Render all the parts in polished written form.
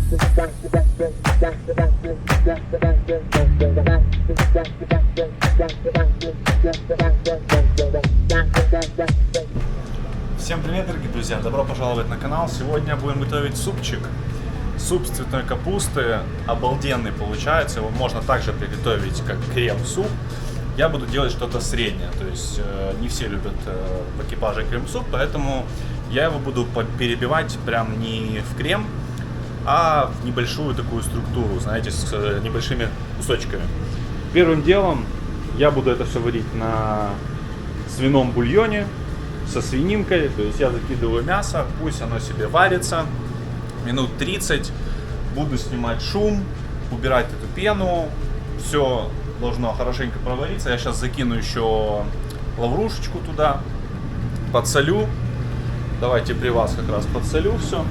Всем привет, дорогие друзья! Добро пожаловать на канал. Сегодня будем готовить супчик. Суп с цветной капусты. Обалденный получается. Его можно также приготовить как крем-суп. Я буду делать что-то среднее. То есть не все любят в экипаже крем-суп, поэтому я его буду перебивать прям не в крем, а в небольшую такую структуру, знаете, с небольшими кусочками. Первым делом я буду это все варить на свином бульоне со свининкой. То есть я закидываю мясо, пусть оно себе варится минут 30. Буду снимать шум, убирать эту пену. Все должно хорошенько провариться. Я сейчас закину еще лаврушечку туда, подсолю. Давайте при вас как раз подсолю все,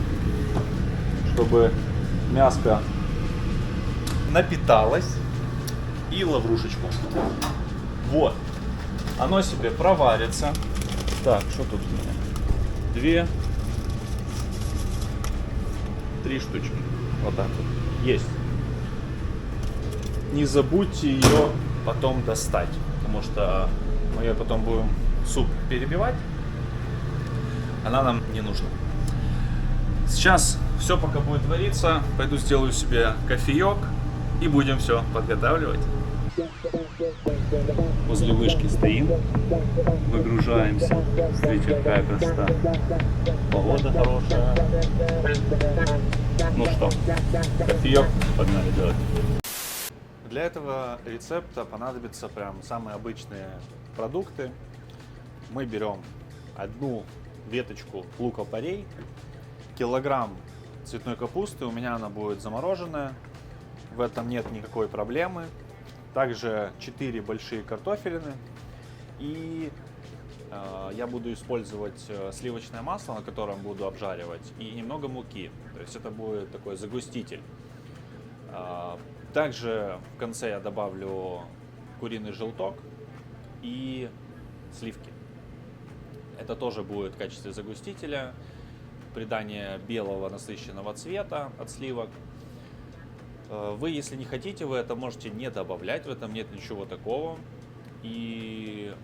чтобы мяско напиталось. И лаврушечку. Вот. Оно себе проварится. Так, что тут у меня? 3 штучки. Вот так вот. Есть. Не забудьте ее потом достать, потому что мы ее потом будем суп перебивать. Она нам не нужна. Сейчас все пока будет вариться. Пойду сделаю себе кофеек и будем все подготавливать. Возле вышки стоим, выгружаемся. Смотрите, какая красота. Погода хорошая. Ну что, кофеек погнали делать. Для этого рецепта понадобятся прям самые обычные продукты. Мы берем одну веточку лука-порей, килограмм цветной капусты. У меня она будет замороженная. В этом нет никакой проблемы. Также 4 большие картофелины. И я буду использовать сливочное масло, на котором буду обжаривать, и немного муки. То есть это будет такой загуститель. Также в конце я добавлю куриный желток и сливки. Это тоже будет в качестве загустителя, придание белого насыщенного цвета от сливок. Вы, если не хотите, вы это можете не добавлять, в этом нет ничего такого. И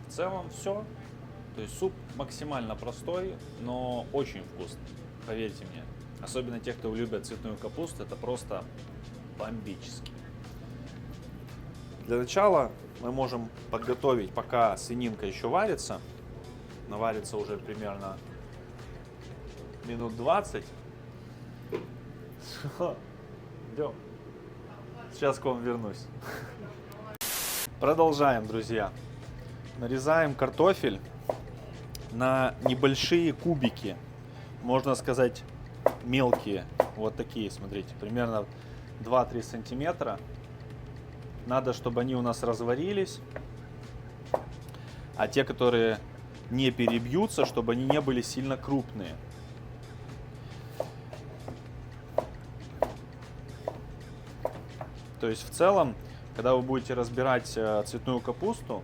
в целом все. То есть суп максимально простой, но очень вкусный, поверьте мне. Особенно те, кто любит цветную капусту, это просто бомбически. Для начала мы можем подготовить, пока свининка еще варится. Она варится уже примерно минут 20. Идем. Сейчас к вам вернусь. Продолжаем, друзья. Нарезаем картофель на небольшие кубики. Можно сказать, мелкие. Вот такие, смотрите. Примерно 2-3 сантиметра. Надо, чтобы они у нас разварились. А те, которые не перебьются, чтобы они не были сильно крупные. То есть в целом, когда вы будете разбирать цветную капусту,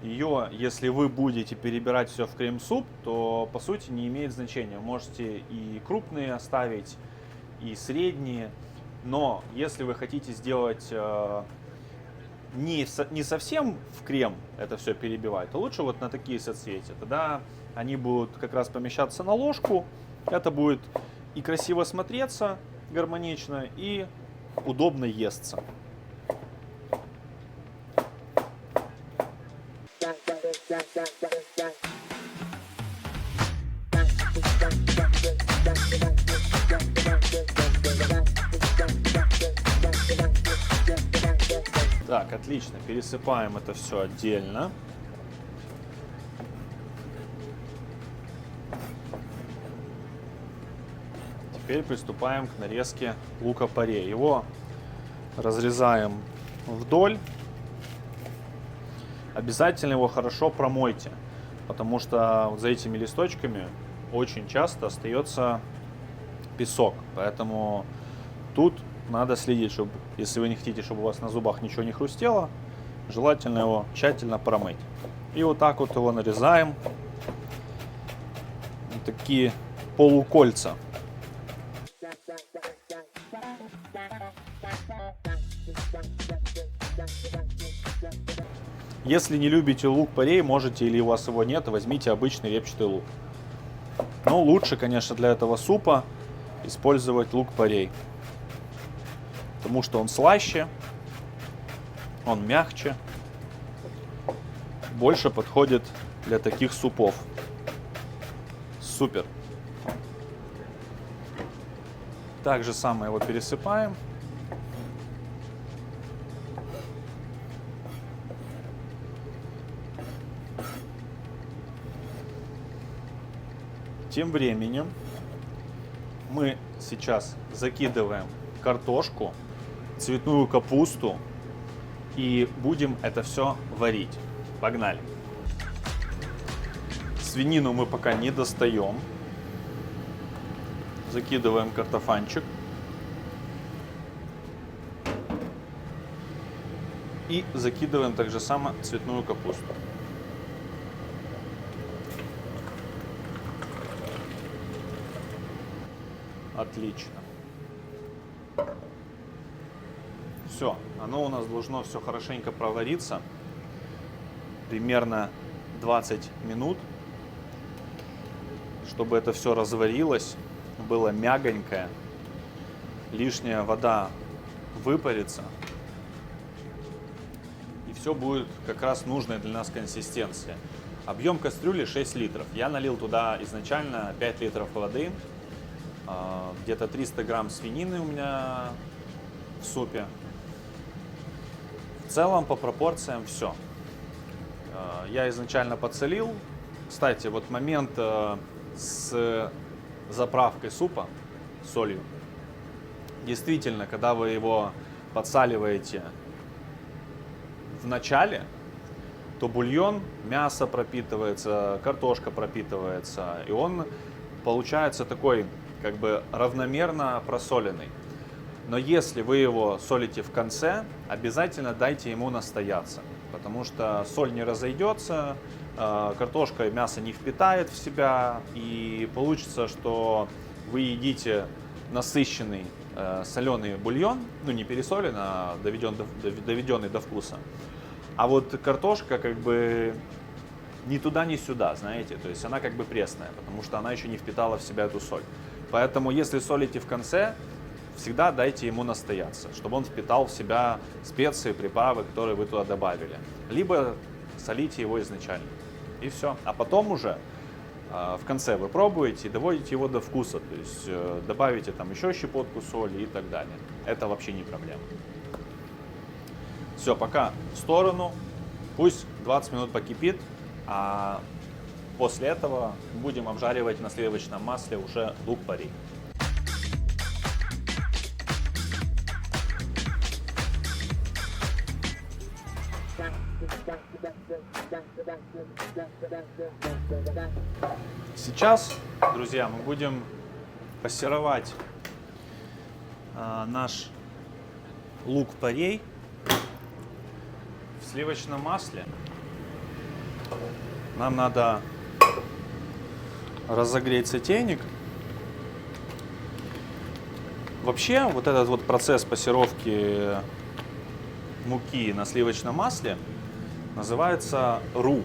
ее, если вы будете перебирать все в крем-суп, то по сути не имеет значения. Вы можете и крупные оставить, и средние. Но если вы хотите сделать не совсем в крем это все перебивать, то лучше вот на такие соцветия. Тогда они будут как раз помещаться на ложку. Это будет и красиво смотреться, гармонично, и удобно естся. Так, отлично. Пересыпаем это все отдельно. Теперь приступаем к нарезке лука-порей. Его разрезаем вдоль. Обязательно его хорошо промойте, потому что вот за этими листочками очень часто остается песок. Поэтому тут надо следить, чтобы, если вы не хотите, чтобы у вас на зубах ничего не хрустело, желательно его тщательно промыть. И вот так вот его нарезаем. Вот такие полукольца. Если не любите лук-порей, можете, или у вас его нет, возьмите обычный репчатый лук. Но лучше, конечно, для этого супа использовать лук-порей. Потому что он слаще, он мягче, больше подходит для таких супов. Супер. Так же самое его пересыпаем. Тем временем мы сейчас закидываем картошку, цветную капусту и будем это все варить. Погнали! Свинину мы пока не достаем. Закидываем картофанчик. И закидываем так же само цветную капусту. Отлично. Все, оно у нас должно все хорошенько провариться. Примерно 20 минут. Чтобы это все разварилось, было мягонькое. Лишняя вода выпарится. И все будет как раз нужная для нас консистенция. Объем кастрюли 6 литров. Я налил туда изначально 5 литров воды. Где-то 300 грамм свинины у меня в супе. В целом по пропорциям все. Я изначально подсолил. Кстати, вот момент с заправкой супа солью. Действительно, когда вы его подсаливаете в начале, то бульон, мясо пропитывается, картошка пропитывается, и он получается такой как бы равномерно просоленный. Но если вы его солите в конце, обязательно дайте ему настояться, потому что соль не разойдется, картошка и мясо не впитает в себя, и получится, что вы едите насыщенный соленый бульон, ну не пересолен, а доведенный до вкуса. А вот картошка как бы ни туда, ни сюда, знаете, то есть она как бы пресная, потому что она еще не впитала в себя эту соль. Поэтому если солите в конце, всегда дайте ему настояться, чтобы он впитал в себя специи, приправы, которые вы туда добавили. Либо солите его изначально. И все. А потом уже в конце вы пробуете и доводите его до вкуса. То есть добавите там еще щепотку соли и так далее. Это вообще не проблема. Все, пока в сторону. Пусть 20 минут покипит. А после этого будем обжаривать на сливочном масле уже лук-порей. Сейчас, друзья, мы будем пассеровать наш лук-порей в сливочном масле. Нам надо разогреть сотейник. Вообще, вот этот вот процесс пассеровки муки на сливочном масле называется ру.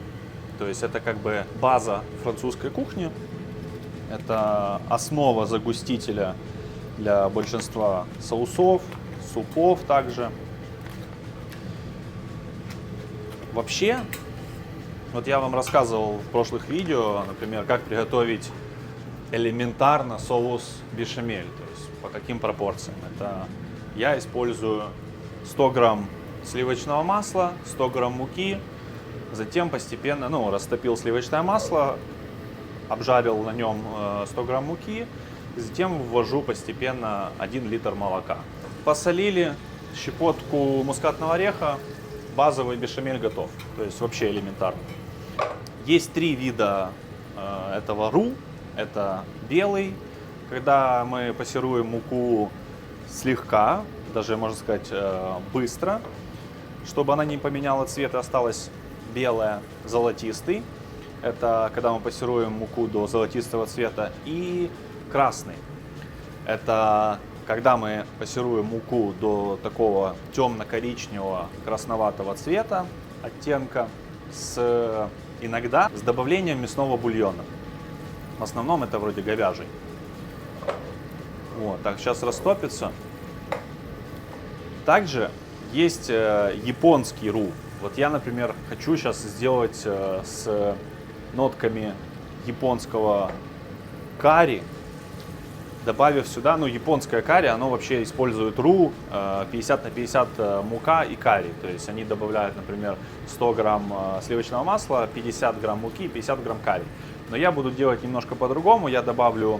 То есть это как бы база французской кухни. Это основа загустителя для большинства соусов, супов также. Вообще, вот я вам рассказывал в прошлых видео, например, как приготовить элементарно соус бешамель, то есть по каким пропорциям. Это я использую 100 грамм сливочного масла, 100 грамм муки, затем постепенно, растопил сливочное масло, обжарил на нем 100 грамм муки, затем ввожу постепенно 1 литр молока. Посолили, щепотку мускатного ореха, базовый бешамель готов, то есть вообще элементарно. Есть 3 вида этого ру. Это белый, когда мы пассеруем муку слегка, даже можно сказать быстро, чтобы она не поменяла цвет и осталась белая. Золотистый, это когда мы пассеруем муку до золотистого цвета. И красный, это когда мы пассируем муку до такого темно-коричневого красноватого цвета, оттенка, иногда с добавлением мясного бульона. В основном это вроде говяжий. Вот, так, сейчас растопится. Также есть японский ру. Вот я, например, хочу сейчас сделать с нотками японского карри, добавив сюда, ну, японское карри, оно вообще использует ру 50 на 50 мука и карри. То есть они добавляют, например, 100 грамм сливочного масла, 50 грамм муки и 50 грамм карри. Но я буду делать немножко по-другому. Я добавлю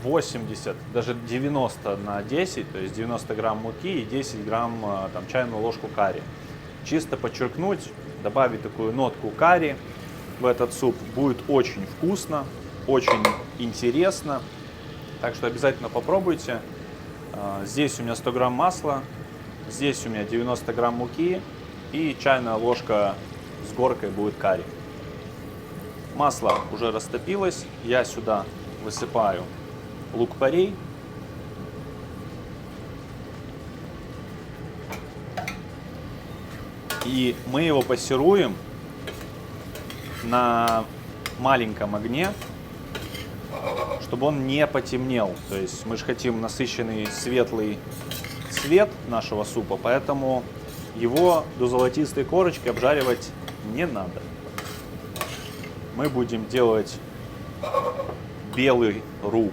80, даже 90 на 10, то есть 90 грамм муки и 10 грамм там, чайную ложку карри. Чисто подчеркнуть, добавить такую нотку карри в этот суп. Будет очень вкусно, очень интересно. Так что обязательно попробуйте. Здесь у меня 100 грамм масла, здесь у меня 90 грамм муки и чайная ложка с горкой будет карри. Масло уже растопилось. Я сюда высыпаю лук-порей. И мы его пассируем на маленьком огне, чтобы он не потемнел. То есть мы же хотим насыщенный светлый цвет нашего супа, поэтому его до золотистой корочки обжаривать не надо. Мы будем делать белый ру.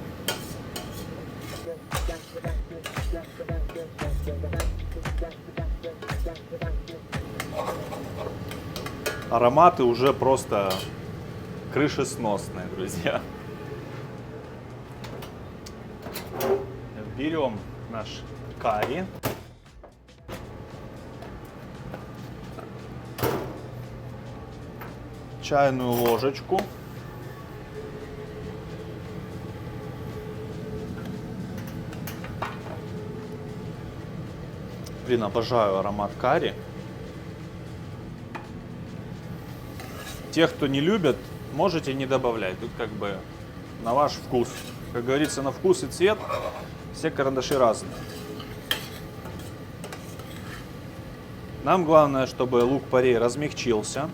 Ароматы уже просто крышесносные, друзья. Берем наш карри. Чайную ложечку. Блин, обожаю аромат карри. Тех, кто не любит, можете не добавлять. Тут как бы на ваш вкус. Как говорится, на вкус и цвет все карандаши разные. Нам главное, чтобы лук-порей размягчился.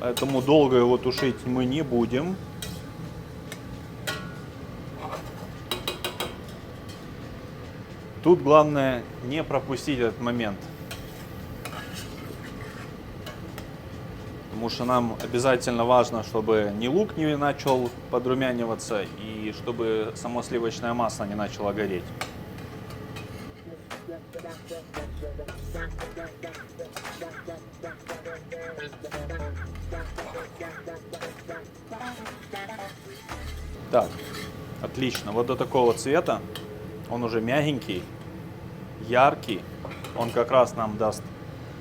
Поэтому долго его тушить мы не будем. Тут главное не пропустить этот момент. Потому что нам обязательно важно, чтобы ни лук не начал подрумяниваться и чтобы само сливочное масло не начало гореть. Так, отлично. Вот до такого цвета. Он уже мягенький, яркий. Он как раз нам даст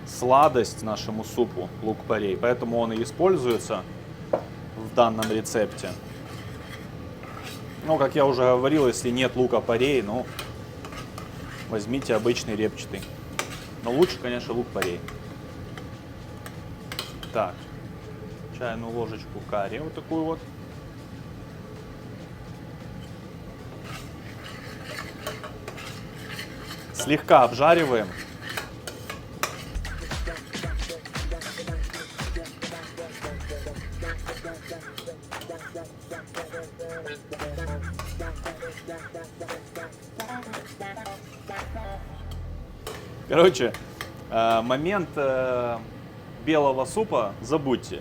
сладость нашему супу лук-порей. Поэтому он и используется в данном рецепте. Ну, как я уже говорил, если нет лука-порей, ну, возьмите обычный репчатый. Но лучше, конечно, лук-порей. Так, чайную ложечку карри, вот такую вот. Слегка обжариваем. Короче, момент белого супа забудьте.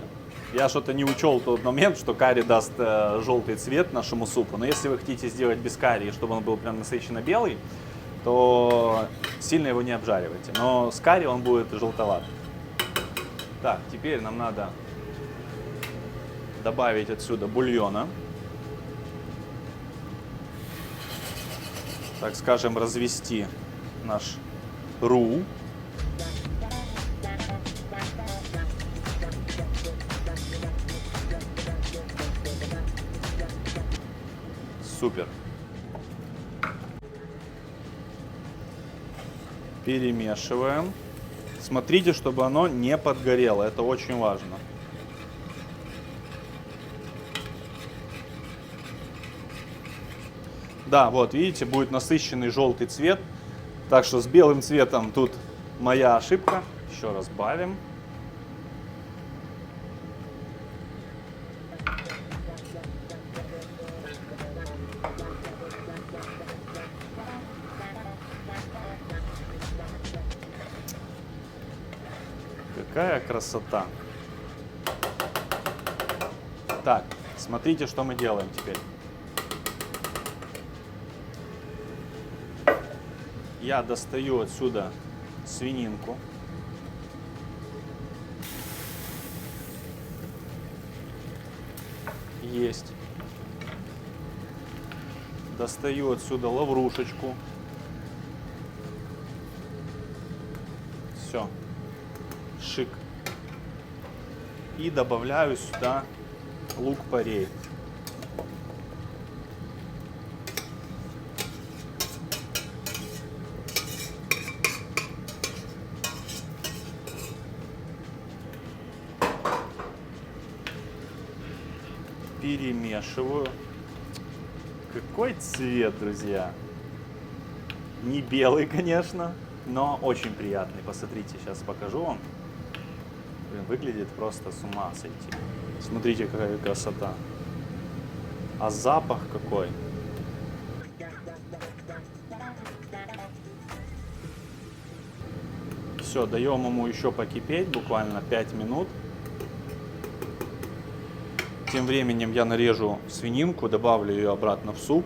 Я что-то не учел тот момент, что карри даст желтый цвет нашему супу. Но если вы хотите сделать без карри, чтобы он был прям насыщенно белый, то сильно его не обжаривайте. Но с карри он будет желтоватый. Так, теперь нам надо добавить отсюда бульона. Так скажем, развести наш ру. Супер. Перемешиваем. Смотрите, чтобы оно не подгорело. Это очень важно. Да, вот, видите, будет насыщенный желтый цвет. Так что с белым цветом тут моя ошибка. Еще раз бавим. Какая красота. Так, смотрите, что мы делаем теперь. Я достаю отсюда свининку. Есть. Достаю отсюда лаврушечку. Все. Шик. И добавляю сюда лук-порей. Перемешиваю. Какой цвет, друзья! Не белый, конечно, но очень приятный. Посмотрите, сейчас покажу вам. Блин, выглядит просто с ума сойти. Смотрите, какая красота. А запах какой! Все, даем ему еще покипеть, буквально 5 минут. Тем временем я нарежу свининку, добавлю ее обратно в суп.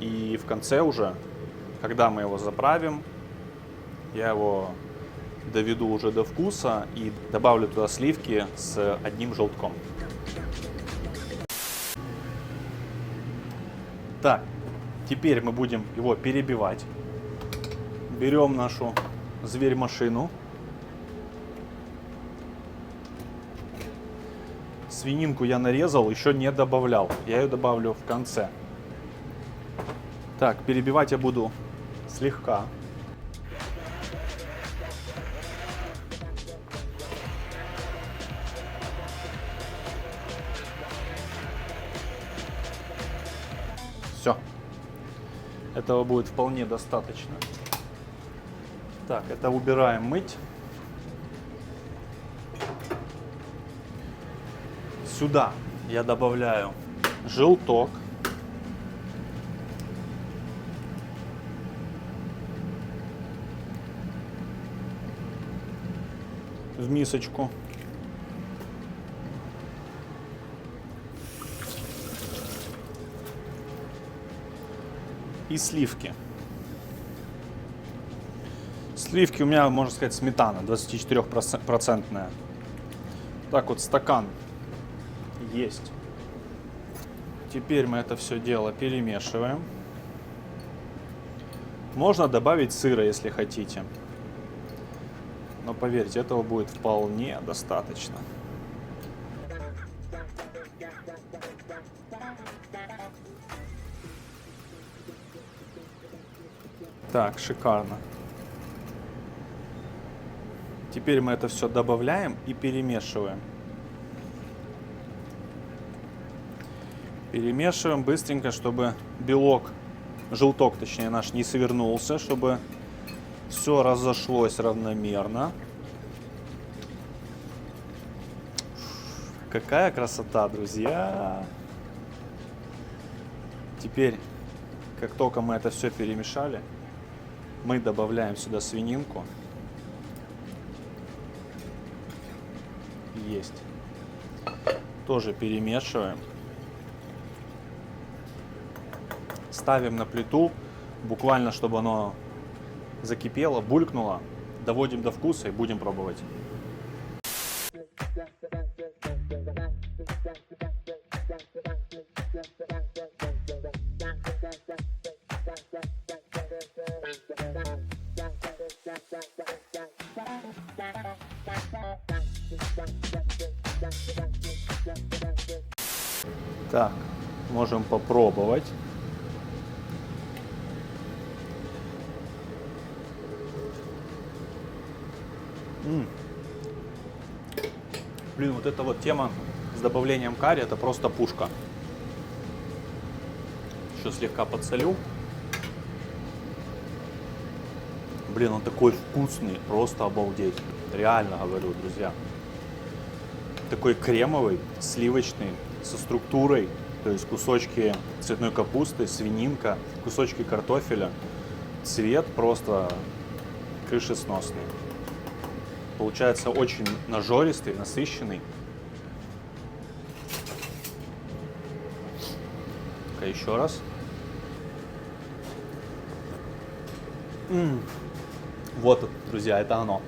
И в конце уже, когда мы его заправим, я его доведу уже до вкуса и добавлю туда сливки с одним желтком. Так, теперь мы будем его перебивать. Берем нашу зверь-машину. Свининку я нарезал, еще не добавлял. Я ее добавлю в конце. Так, перебивать я буду слегка. Все. Этого будет вполне достаточно. Так, это убираем мыть. Сюда я добавляю желток. В мисочку. И сливки. Сливки у меня, можно сказать, сметана 24%. Так вот, стакан есть. Теперь мы это все дело перемешиваем. Можно добавить сыра, если хотите. Но поверьте, этого будет вполне достаточно. Так, шикарно. Теперь мы это все добавляем и перемешиваем. Перемешиваем быстренько, чтобы белок, желток точнее наш, не свернулся, чтобы все разошлось равномерно. Какая красота, друзья! Теперь, как только мы это все перемешали, мы добавляем сюда свининку. Есть. Тоже перемешиваем. Ставим на плиту, буквально, чтобы оно закипело, булькнуло. Доводим до вкуса и будем пробовать. Так, можем попробовать. Блин, вот эта вот тема с добавлением карри, это просто пушка. Еще слегка подсолю. Блин, он такой вкусный, просто обалдеть. Реально говорю, друзья. Такой кремовый, сливочный, со структурой. То есть кусочки цветной капусты, свининка, кусочки картофеля. Цвет просто крышесносный. Получается очень нажористый, насыщенный. Еще раз. Вот, друзья, это оно.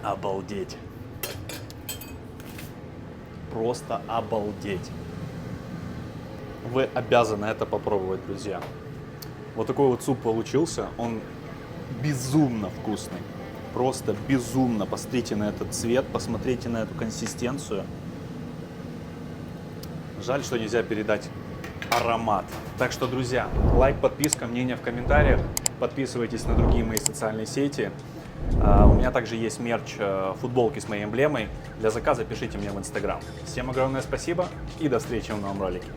Обалдеть. Просто обалдеть. Вы обязаны это попробовать, друзья. Вот такой вот суп получился. Он безумно вкусный. Просто безумно. Посмотрите на этот цвет, посмотрите на эту консистенцию. Жаль, что нельзя передать аромат. Так что, друзья, лайк, подписка, мнение в комментариях. Подписывайтесь на другие мои социальные сети. У меня также есть мерч, футболки с моей эмблемой. Для заказа пишите мне в Instagram. Всем огромное спасибо и до встречи в новом ролике.